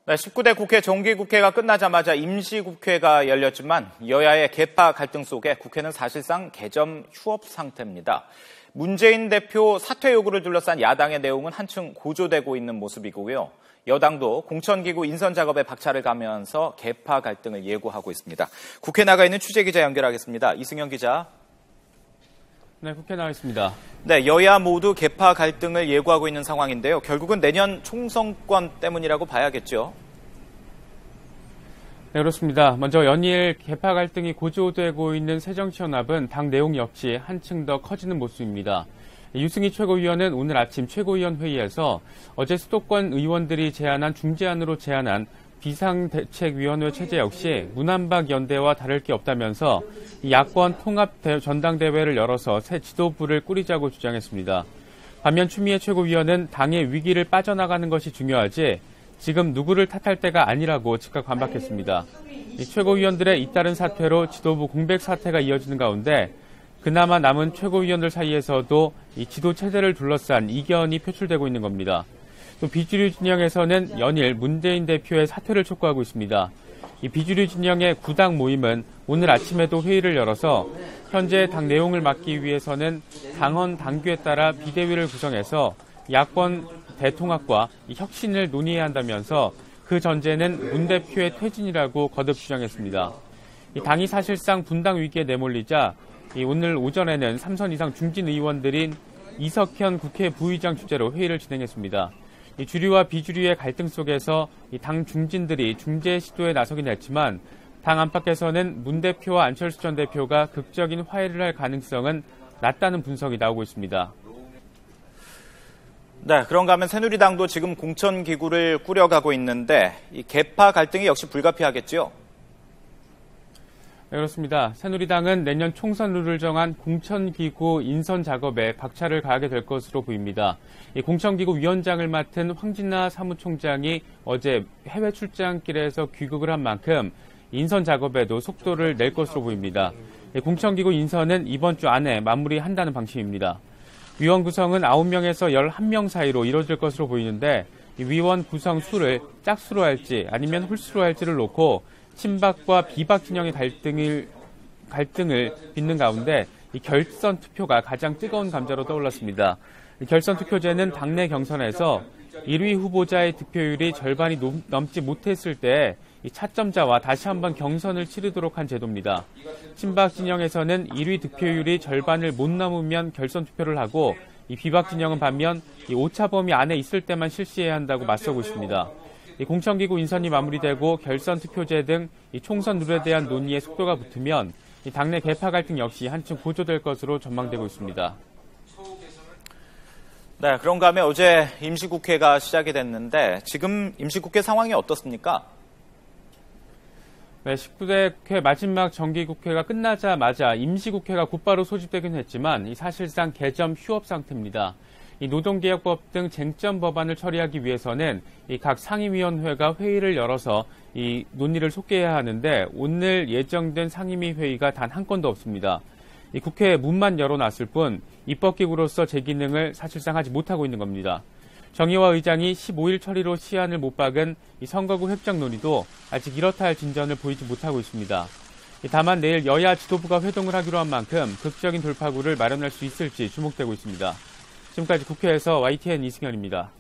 네, 19대 국회 정기국회가 끝나자마자 임시국회가 열렸지만 여야의 계파 갈등 속에 국회는 사실상 개점 휴업 상태입니다. 문재인 대표 사퇴 요구를 둘러싼 야당의 내용은 한층 고조되고 있는 모습이고요. 여당도 공천기구 인선 작업에 박차를 가면서 계파 갈등을 예고하고 있습니다. 국회 나가 있는 취재기자 연결하겠습니다. 이승현 기자. 네, 국회 나와 있습니다. 네, 여야 모두 계파 갈등을 예고하고 있는 상황인데요. 결국은 내년 총선권 때문이라고 봐야겠죠. 네, 그렇습니다. 먼저 연일 계파 갈등이 고조되고 있는 새정치연합은 당 내용 역시 한층 더 커지는 모습입니다. 유승희 최고위원은 오늘 아침 최고위원 회의에서 어제 수도권 의원들이 중재안으로 제안한 비상대책위원회 체제 역시 문한박 연대와 다를 게 없다면서 야권 통합 전당대회를 열어서 새 지도부를 꾸리자고 주장했습니다. 반면 추미애 최고위원은 당의 위기를 빠져나가는 것이 중요하지 지금 누구를 탓할 때가 아니라고 즉각 반박했습니다. 최고위원들의 잇따른 사퇴로 지도부 공백 사태가 이어지는 가운데 그나마 남은 최고위원들 사이에서도 이 지도 체제를 둘러싼 이견이 표출되고 있는 겁니다. 또 비주류 진영에서는 연일 문재인 대표의 사퇴를 촉구하고 있습니다. 이 비주류 진영의 9당 모임은 오늘 아침에도 회의를 열어서 현재 당 내용을 막기 위해서는 당헌 당규에 따라 비대위를 구성해서 야권 대통합과 혁신을 논의해야 한다면서 그 전제는 문 대표의 퇴진이라고 거듭 주장했습니다. 이 당이 사실상 분당 위기에 내몰리자 오늘 오전에는 3선 이상 중진 의원들인 이석현 국회 부의장 주재로 회의를 진행했습니다. 이 주류와 비주류의 갈등 속에서 이 당 중진들이 중재 시도에 나서긴 했지만 당 안팎에서는 문 대표와 안철수 전 대표가 극적인 화해를 할 가능성은 낮다는 분석이 나오고 있습니다. 네, 그런가 하면 새누리당도 지금 공천기구를 꾸려가고 있는데 이 계파 갈등이 역시 불가피하겠죠? 네, 그렇습니다. 새누리당은 내년 총선 룰을 정한 공천기구 인선 작업에 박차를 가하게 될 것으로 보입니다. 이 공천기구 위원장을 맡은 황진하 사무총장이 어제 해외 출장길에서 귀국을 한 만큼 인선 작업에도 속도를 낼 것으로 보입니다. 공천기구 인선은 이번 주 안에 마무리한다는 방침입니다. 위원 구성은 9명에서 11명 사이로 이뤄질 것으로 보이는데 위원 구성 수를 짝수로 할지 아니면 홀수로 할지를 놓고 친박과 비박 진영의 갈등을 빚는 가운데 이 결선 투표가 가장 뜨거운 감자로 떠올랐습니다. 결선 투표제는 당내 경선에서 1위 후보자의 득표율이 절반이 넘지 못했을 때 이 차점자와 다시 한번 경선을 치르도록 한 제도입니다. 친박 진영에서는 1위 득표율이 절반을 못 넘으면 결선 투표를 하고 이 비박 진영은 반면 이 오차 범위 안에 있을 때만 실시해야 한다고 맞서고 있습니다. 이 공천기구 인선이 마무리되고 결선 투표제 등 이 총선 룰에 대한 논의에 속도가 붙으면 이 당내 계파 갈등 역시 한층 고조될 것으로 전망되고 있습니다. 네, 그런가 하면 어제 임시국회가 시작이 됐는데 지금 임시국회 상황이 어떻습니까? 네, 19대 국회 마지막 정기국회가 끝나자마자 임시국회가 곧바로 소집되긴 했지만 사실상 개점 휴업 상태입니다. 이 노동개혁법 등 쟁점 법안을 처리하기 위해서는 이 각 상임위원회가 회의를 열어서 이 논의를 속개해야 하는데 오늘 예정된 상임위 회의가 단 한 건도 없습니다. 이 국회 문만 열어놨을 뿐 입법기구로서 제 기능을 사실상 하지 못하고 있는 겁니다. 정의화 의장이 15일 처리로 시한을 못 박은 이 선거구 획정 논의도 아직 이렇다 할 진전을 보이지 못하고 있습니다. 다만 내일 여야 지도부가 회동을 하기로 한 만큼 극적인 돌파구를 마련할 수 있을지 주목되고 있습니다. 지금까지 국회에서 YTN 이승현입니다.